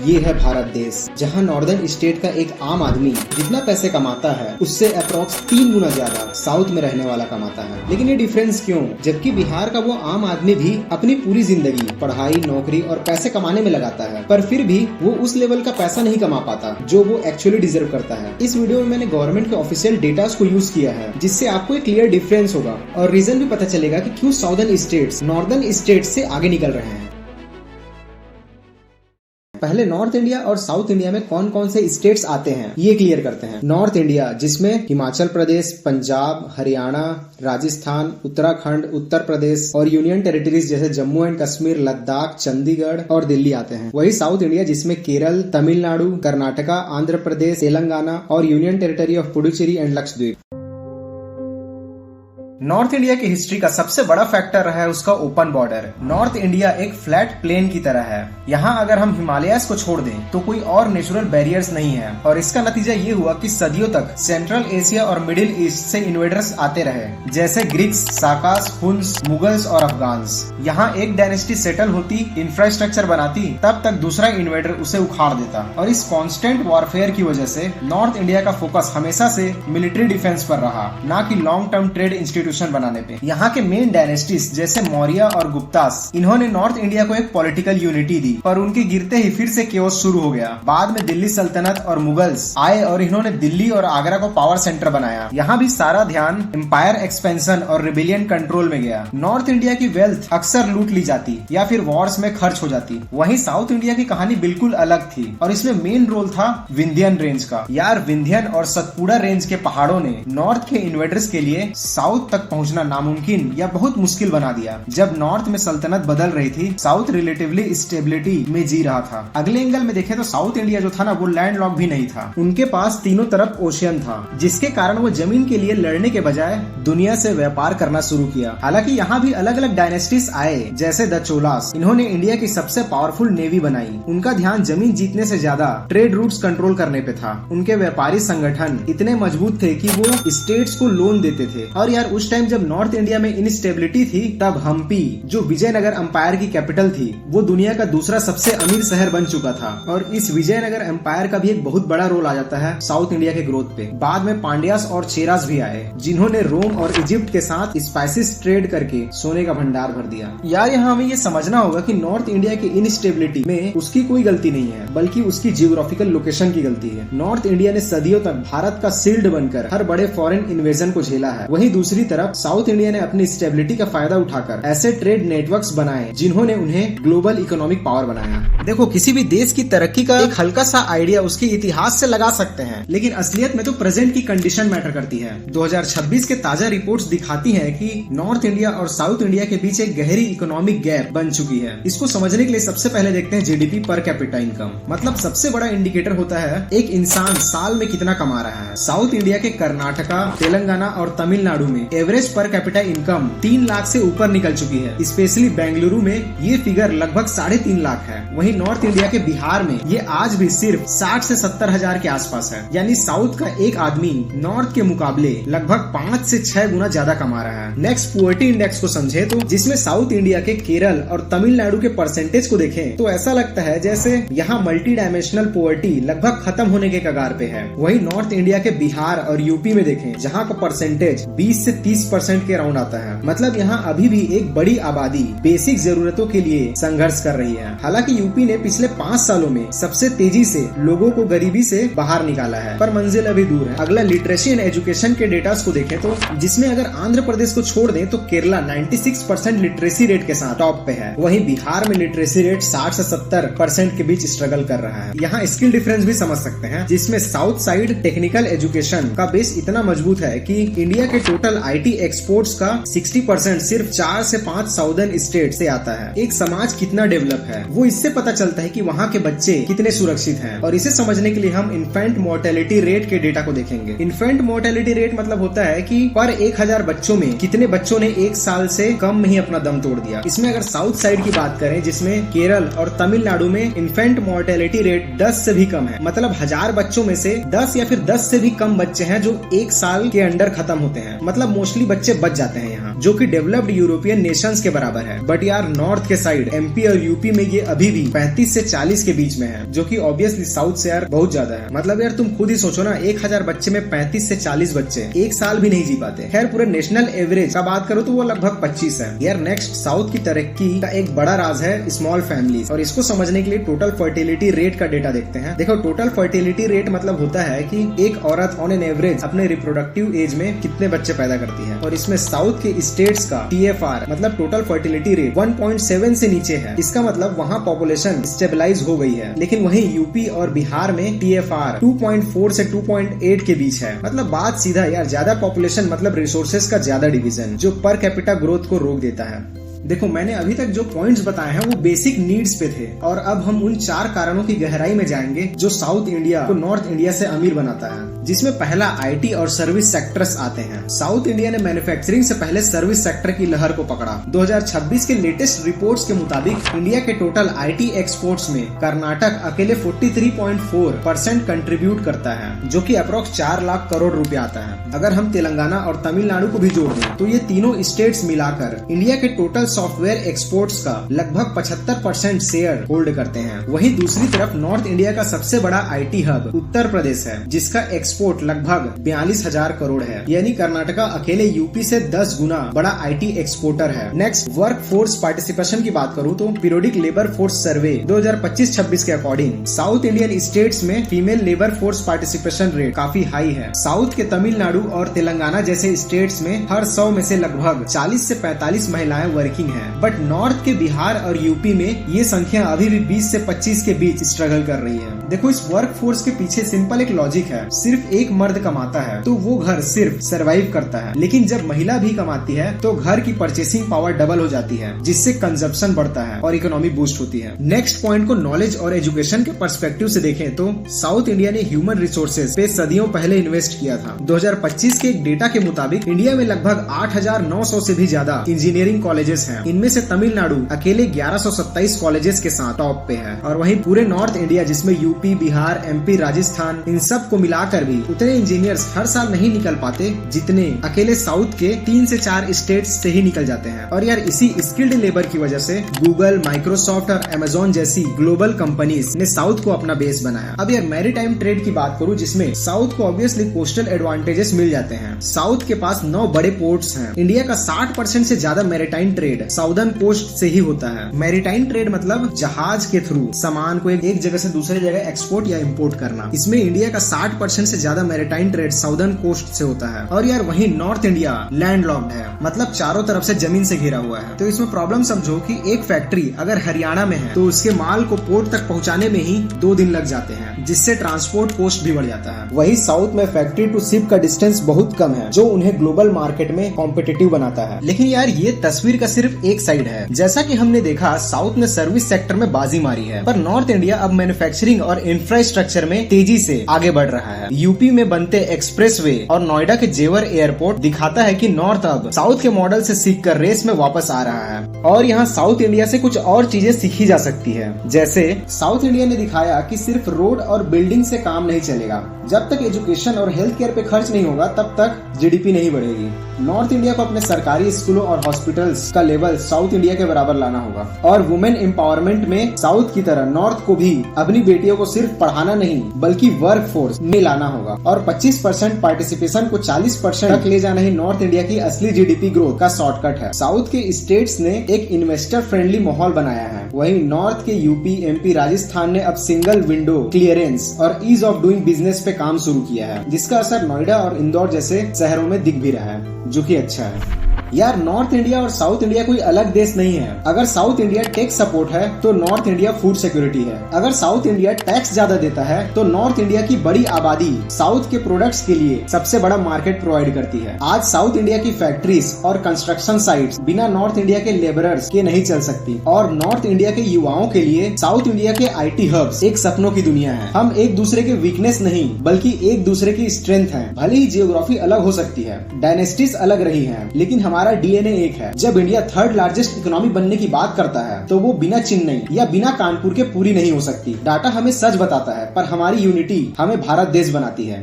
ये है भारत देश, जहां नॉर्दर्न स्टेट का एक आम आदमी जितना पैसे कमाता है उससे अप्रोक्स 3 गुना ज्यादा साउथ में रहने वाला कमाता है। लेकिन ये डिफरेंस क्यों? जबकि बिहार का वो आम आदमी भी अपनी पूरी जिंदगी पढ़ाई, नौकरी और पैसे कमाने में लगाता है, पर फिर भी वो उस लेवल का पैसा नहीं कमा पाता जो वो एक्चुअली डिजर्व करता है। इस वीडियो में मैंने गवर्नमेंट के ऑफिशियल डेटा को यूज किया है, जिससे आपको एक क्लियर डिफरेंस होगा और रीजन भी पता चलेगा कि क्यों साउदर्न स्टेट्स नॉर्दर्न स्टेट से आगे निकल रहे हैं। पहले नॉर्थ इंडिया और साउथ इंडिया में कौन कौन से स्टेट्स आते हैं ये क्लियर करते हैं। नॉर्थ इंडिया, जिसमें हिमाचल प्रदेश, पंजाब, हरियाणा, राजस्थान, उत्तराखंड, उत्तर प्रदेश और यूनियन टेरिटरीज जैसे जम्मू एंड कश्मीर, लद्दाख, चंडीगढ़ और दिल्ली आते हैं। वही साउथ इंडिया, जिसमें केरल, तमिलनाडु, कर्नाटका, आंध्र प्रदेश, तेलंगाना और union territory of Puducherry and Lakshadweep. North India की हिस्ट्री का सबसे बड़ा फैक्टर रहा है उसका ओपन बॉर्डर। नॉर्थ इंडिया एक फ्लैट प्लेन की तरह है। यहाँ अगर हम हिमालयास को छोड़ दें तो कोई और नेचुरल बैरियर्स नहीं है, और इसका नतीजा ये हुआ कि सदियों तक सेंट्रल एशिया और मिडिल ईस्ट से इन्वेडर्स आते रहे, जैसे ग्रीक्स, साकास, हुन्स, मुगल्स और अफगान्स। यहाँ एक डायनेस्टी सेटल होती, इंफ्रास्ट्रक्चर बनाती, तब तक दूसरा इन्वेडर उसे उखाड़ देता। और इस कॉन्स्टेंट वॉरफेयर की वजह से नॉर्थ इंडिया का फोकस हमेशा से मिलिट्री डिफेंस पर रहा, न कि लॉन्ग टर्म ट्रेड इंस्टीट्यूशन बनाने पे। यहाँ के मेन डायनेस्टीज जैसे मौर्य और गुप्तास, इन्होंने नॉर्थ इंडिया को एक पॉलिटिकल यूनिटी दी, पर उनके गिरते ही फिर से केओस शुरू हो गया। बाद में दिल्ली सल्तनत और मुगल्स आए और इन्होंने दिल्ली और आगरा को पावर सेंटर बनाया। यहाँ भी सारा ध्यान एम्पायर एक्सपेंशन और रिबेलियन कंट्रोल में गया। नॉर्थ इंडिया की वेल्थ अक्सर लूट ली जाती या फिर वॉर्स में खर्च हो जाती। वहीं साउथ इंडिया की कहानी बिल्कुल अलग थी, और इसमें मेन रोल था विंध्यन रेंज का। यार, विंध्यन और सतपुड़ा रेंज के पहाड़ों ने नॉर्थ के इन्वेडर्स के लिए साउथ तक पहुंचना नामुमकिन या बहुत मुश्किल बना दिया। जब नॉर्थ में सल्तनत बदल रही थी, साउथ रिलेटिवली स्टेबिलिटी में जी रहा था। अगले एंगल में देखें तो साउथ इंडिया जो था ना, वो लैंडलॉक भी नहीं था। उनके पास तीनों तरफ ओशियन था, जिसके कारण वो जमीन के लिए लड़ने के बजाय दुनिया से व्यापार करना शुरू किया। हालांकि यहाँ भी अलग अलग डायनेस्टीज आए, जैसे द चोलास। इन्होंने इंडिया की सबसे पावरफुल नेवी बनाई। उनका ध्यान जमीन जीतने से ज्यादा ट्रेड रूट्स कंट्रोल करने पे था। उनके व्यापारी संगठन इतने मजबूत थे कि वो स्टेट्स को लोन देते थे। और यार, उस टाइम जब नॉर्थ इंडिया में इनस्टेबिलिटी थी, तब हम्पी, जो विजयनगर एम्पायर की कैपिटल थी, वो दुनिया का दूसरा सबसे अमीर शहर बन चुका था। और इस विजयनगर एम्पायर का भी एक बहुत बड़ा रोल आ जाता है साउथ इंडिया के ग्रोथ पे। बाद में पांड्यास और चेरास भी आए, जिन्होंने रोम और इजिप्ट के साथ स्पाइसेस ट्रेड करके सोने का भंडार भर दिया। यार, यहाँ हमें ये समझना होगा कि नॉर्थ इंडिया की इनस्टेबिलिटी में उसकी कोई गलती नहीं है, बल्कि उसकी जियोग्राफिकल लोकेशन की गलती है। नॉर्थ इंडिया ने सदियों तक भारत का शील्ड बनकर हर बड़े फॉरेन इन्वेजन को झेला है। वहीं दूसरी तरफ साउथ इंडिया ने अपनी स्टेबिलिटी का फायदा उठाकर ऐसे ट्रेड नेटवर्क्स बनाए, जिन्होंने उन्हें ग्लोबल इकोनॉमिक पावर बनाया। देखो, किसी भी देश की तरक्की का एक हल्का सा आइडिया उसके इतिहास से लगा सकते हैं, लेकिन असलियत में तो प्रेजेंट की कंडीशन मैटर करती है। 2026 के ताजा रिपोर्ट्स दिखाती हैं कि नॉर्थ इंडिया और साउथ इंडिया के बीच एक गहरी इकोनॉमिक गैप बन चुकी है। इसको समझने के लिए सबसे पहले देखते हैं जीडीपी पर कैपिटा इनकम। मतलब सबसे बड़ा इंडिकेटर होता है एक इंसान साल में कितना कमा रहा है। साउथ इंडिया के कर्नाटका, तेलंगाना और तमिलनाडु में average per capita income 3 lakh से ऊपर निकल चुकी है। स्पेशली बेंगलुरु में ये फिगर लगभग 3.5 लाख है। वहीं नॉर्थ इंडिया के बिहार में ये आज भी सिर्फ 60 से 70 हजार के आसपास है। यानी साउथ का एक आदमी नॉर्थ के मुकाबले लगभग 5 से 6 गुना ज्यादा कमा रहा है। नेक्स्ट पुअर्टी इंडेक्स को समझे तो, जिसमें साउथ इंडिया के केरल और तमिलनाडु के परसेंटेज को देखें तो ऐसा लगता है जैसे यहाँ मल्टी डायमेंशनल पुअर्टी लगभग खत्म होने के कगार पे है। वहीं नॉर्थ इंडिया के बिहार और यूपी में देखें, जहाँ का परसेंटेज 20 से 30% के राउंड आता है। मतलब यहाँ अभी भी एक बड़ी आबादी बेसिक जरूरतों के लिए संघर्ष कर रही है। हालांकि यूपी ने पिछले 5 सालों में सबसे तेजी से लोगों को गरीबी से बाहर निकाला है, पर मंजिल अभी दूर है। अगला लिटरेसी एंड एजुकेशन के डेटा को देखें तो, जिसमें अगर आंध्र प्रदेश को छोड़ दें तो केरला 96% लिटरेसी रेट के साथ टॉप पे है। वहीं बिहार में लिटरेसी रेट 60 से 70% के बीच स्ट्रगल कर रहा है। यहाँ स्किल डिफरेंस भी समझ सकते हैं, जिसमें साउथ साइड टेक्निकल एजुकेशन का बेस इतना मजबूत है कि इंडिया के टोटल IT एक्सपोर्ट्स का 60% सिर्फ 4 से 5 साउदर्न स्टेट से आता है। एक समाज कितना डेवलप है वो इससे पता चलता है कि वहाँ के बच्चे कितने सुरक्षित हैं। और इसे समझने के लिए हम इन्फेंट मोर्टेलिटी रेट के डेटा को देखेंगे। इन्फेंट मोर्टेलिटी रेट मतलब होता है कि पर 1000 बच्चों में कितने बच्चों ने 1 साल से कम में ही अपना दम तोड़ दिया। इसमें अगर साउथ साइड की बात करें, जिसमें केरल और तमिलनाडु में इन्फेंट मोर्टेलिटी रेट 10 से भी कम है। मतलब 1000 बच्चों में से 10 या फिर 10 से भी कम बच्चे हैं जो 1 साल के अंडर खत्म होते हैं। मतलब मोस्टली बच्चे बच जाते हैं यहाँ, जो कि डेवलप्ड यूरोपियन नेशंस के बराबर है। बट यार नॉर्थ के साइड एमपी और यूपी में ये अभी भी 35 से 40 के बीच में है, जो कि ऑब्वियसली साउथ से यार बहुत ज्यादा है। मतलब यार तुम खुद ही सोचो ना, 1000 बच्चे में 35 से 40 बच्चे एक साल भी नहीं जी पाते। खैर पूरे नेशनल एवरेज का बात करो तो वो लगभग 25 है। यार नेक्स्ट साउथ की तरक्की का एक बड़ा राज है स्मॉल फैमिलीज, और इसको समझने के लिए टोटल फर्टिलिटी रेट का डेटा देखते हैं। देखो टोटल फर्टिलिटी रेट मतलब होता है कि एक औरत ऑन एन एवरेज अपने रिप्रोडक्टिव एज में कितने बच्चे पैदा करती है, और इसमें साउथ के स्टेट्स का TFR मतलब टोटल फर्टिलिटी रेट 1.7 से नीचे है। इसका मतलब वहाँ पॉपुलेशन स्टेबलाइज हो गई है। लेकिन वहीं यूपी और बिहार में TFR 2.4 से 2.8 के बीच है। मतलब बात सीधा यार, ज्यादा पॉपुलेशन मतलब रिसोर्सेज का ज्यादा डिवीजन, जो पर कैपिटा ग्रोथ को रोक देता है। देखो मैंने अभी तक जो पॉइंट्स बताए हैं वो बेसिक नीड्स पे थे, और अब हम उन 4 कारणों की गहराई में जाएंगे जो साउथ इंडिया को नॉर्थ इंडिया से अमीर बनाता है, जिसमें पहला IT और सर्विस सेक्टर्स आते हैं। साउथ इंडिया ने मैन्युफैक्चरिंग से पहले सर्विस सेक्टर की लहर को पकड़ा। 2026 के लेटेस्ट रिपोर्ट्स के मुताबिक इंडिया के टोटल IT एक्सपोर्ट्स में कर्नाटक अकेले 43.4% कंट्रीब्यूट करता है, जो कि अप्रोक्स 4 लाख करोड़ रुपए आता है। अगर हम तेलंगाना और तमिलनाडु को भी जोड़ दें तो ये तीनों स्टेट्स मिलाकर इंडिया के टोटल सॉफ्टवेयर एक्सपोर्ट्स का लगभग 75% शेयर होल्ड करते हैं। वहीं दूसरी तरफ नॉर्थ इंडिया का सबसे बड़ा IT हब उत्तर प्रदेश है, जिसका एक्सपोर्ट लगभग 42,000 करोड़ है। यानी कर्नाटका अकेले यूपी से 10 गुना बड़ा IT एक्सपोर्टर है। नेक्स्ट वर्क फोर्स पार्टिसिपेशन की बात करूँ तो पीरियोडिक लेबर फोर्स सर्वे 2025-26 के अकॉर्डिंग साउथ इंडियन स्टेट्स में female labour force participation rate काफी हाई है। साउथ के तमिलनाडु और तेलंगाना जैसे स्टेट्स में हर 100 में से लगभग 40 से 45 महिलाएं वर्किंग है। बट नॉर्थ के बिहार और यूपी में ये संख्या अभी भी 20 से 25 के बीच स्ट्रगल कर रही है। देखो इस वर्क फोर्स के पीछे सिंपल एक लॉजिक है, सिर्फ एक मर्द कमाता है तो वो घर सिर्फ सरवाइव करता है, लेकिन जब महिला भी कमाती है तो घर की परचेसिंग पावर डबल हो जाती है, जिससे कंजप्शन बढ़ता है और इकोनॉमी बूस्ट होती है। नेक्स्ट पॉइंट को नॉलेज और एजुकेशन के पर्सपेक्टिव से देखें तो साउथ इंडिया ने ह्यूमन रिसोर्सेज पे सदियों पहले इन्वेस्ट किया था। 2025 के एक डेटा के मुताबिक इंडिया में लगभग 8,900 से भी ज्यादा इंजीनियरिंग कॉलेजेस हैं। इनमें से तमिलनाडु अकेले 1127 कॉलेजेस के साथ टॉप पे है, और वहीं पूरे नॉर्थ इंडिया जिसमें यूपी, बिहार, MP, राजस्थान, इन सब को मिलाकर भी उतने इंजीनियर्स हर साल नहीं निकल पाते जितने अकेले साउथ के 3 से 4 स्टेट्स से ही निकल जाते हैं। और यार इसी स्किल्ड लेबर की वजह से गूगल, माइक्रोसॉफ्ट और अमेजोन जैसी ग्लोबल कंपनीज ने साउथ को अपना बेस बनाया। अब यार मैरीटाइम ट्रेड की बात करूँ, जिसमें साउथ को ऑब्वियसली कोस्टल एडवांटेजेस मिल जाते हैं। साउथ के पास 9 बड़े पोर्ट्स हैं। इंडिया का 60% से ज्यादा मैरीटाइम ट्रेड साउदर्न कोस्ट से ही होता है। मैरीटाइम ट्रेड मतलब जहाज के थ्रू सामान को एक जगह से दूसरी जगह एक्सपोर्ट या इंपोर्ट करना। इसमें इंडिया का 60% से ज्यादा मैरीटाइम ट्रेड साउदर्न कोस्ट से होता है। और यार वहीं नॉर्थ इंडिया लैंडलॉक्ड है, मतलब चारों तरफ से जमीन से घिरा हुआ है। तो इसमें प्रॉब्लम समझो कि एक फैक्ट्री अगर हरियाणा में है तो उसके माल को पोर्ट तक पहुंचाने में ही 2 दिन लग जाते हैं, जिससे ट्रांसपोर्ट कॉस्ट भी बढ़ जाता है। वही साउथ में फैक्ट्री टू शिप का डिस्टेंस बहुत कम है, जो उन्हें ग्लोबल मार्केट में कॉम्पिटिटिव बनाता है। लेकिन यार ये तस्वीर का सिर्फ एक साइड है। जैसा कि हमने देखा साउथ ने सर्विस सेक्टर में बाजी मारी है, पर नॉर्थ इंडिया अब मैन्युफैक्चरिंग और इंफ्रास्ट्रक्चर में तेजी से आगे बढ़ रहा है। यूपी में बनते एक्सप्रेसवे और नोएडा के जेवर एयरपोर्ट दिखाता है कि नॉर्थ अब साउथ के मॉडल से सीखकर रेस में वापस आ रहा है। और यहाँ साउथ इंडिया से कुछ और चीजें सीखी जा सकती है। जैसे साउथ इंडिया ने दिखाया कि सिर्फ रोड और बिल्डिंग से काम नहीं चलेगा। जब तक एजुकेशन और हेल्थ केयर पे खर्च नहीं होगा तब तक GDP नहीं बढ़ेगी। नॉर्थ इंडिया को अपने सरकारी स्कूलों और हॉस्पिटल्स का लेवल साउथ इंडिया के बराबर लाना होगा। और वुमेन एम्पावरमेंट में साउथ की तरह नॉर्थ को भी अपनी बेटियों को सिर्फ पढ़ाना नहीं बल्कि वर्क फोर्स में लाना होगा। और 25% पार्टिसिपेशन को 40% तक ले जाना ही नॉर्थ इंडिया की असली GDP ग्रोथ का शॉर्टकट है। साउथ के स्टेट्स ने एक इन्वेस्टर फ्रेंडली माहौल बनाया है, वहीं नॉर्थ के यूपी, MP, राजस्थान ने अब सिंगल विंडो क्लियरेंस और ईज ऑफ डूइंग बिजनेस पे काम शुरू किया है, जिसका असर नोएडा और इंदौर जैसे शहरों में दिख भी रहा है, जो कि अच्छा है। यार नॉर्थ इंडिया और साउथ इंडिया कोई अलग देश नहीं है। अगर साउथ इंडिया टेक सपोर्ट है तो नॉर्थ इंडिया फूड सिक्योरिटी है। अगर साउथ इंडिया टैक्स ज्यादा देता है तो नॉर्थ इंडिया की बड़ी आबादी साउथ के प्रोडक्ट्स के लिए सबसे बड़ा मार्केट प्रोवाइड करती है। आज साउथ इंडिया की फैक्ट्रीज और कंस्ट्रक्शन साइट्स बिना नॉर्थ इंडिया के लेबरर्स के नहीं चल सकती, और नॉर्थ इंडिया के युवाओं के लिए साउथ इंडिया के IT हब्स एक सपनों की दुनिया है। हम एक दूसरे के वीकनेस नहीं बल्कि एक दूसरे की स्ट्रेंथ है। भले ही जियोग्राफी अलग हो सकती है, डायनेस्टीज अलग रही है, लेकिन हमारा DNA एक है। जब इंडिया 3rd लार्जेस्ट इकोनॉमी बनने की बात करता है तो वो बिना चेन्नई या बिना कानपुर के पूरी नहीं हो सकती। डाटा हमें सच बताता है, पर हमारी यूनिटी हमें भारत देश बनाती है।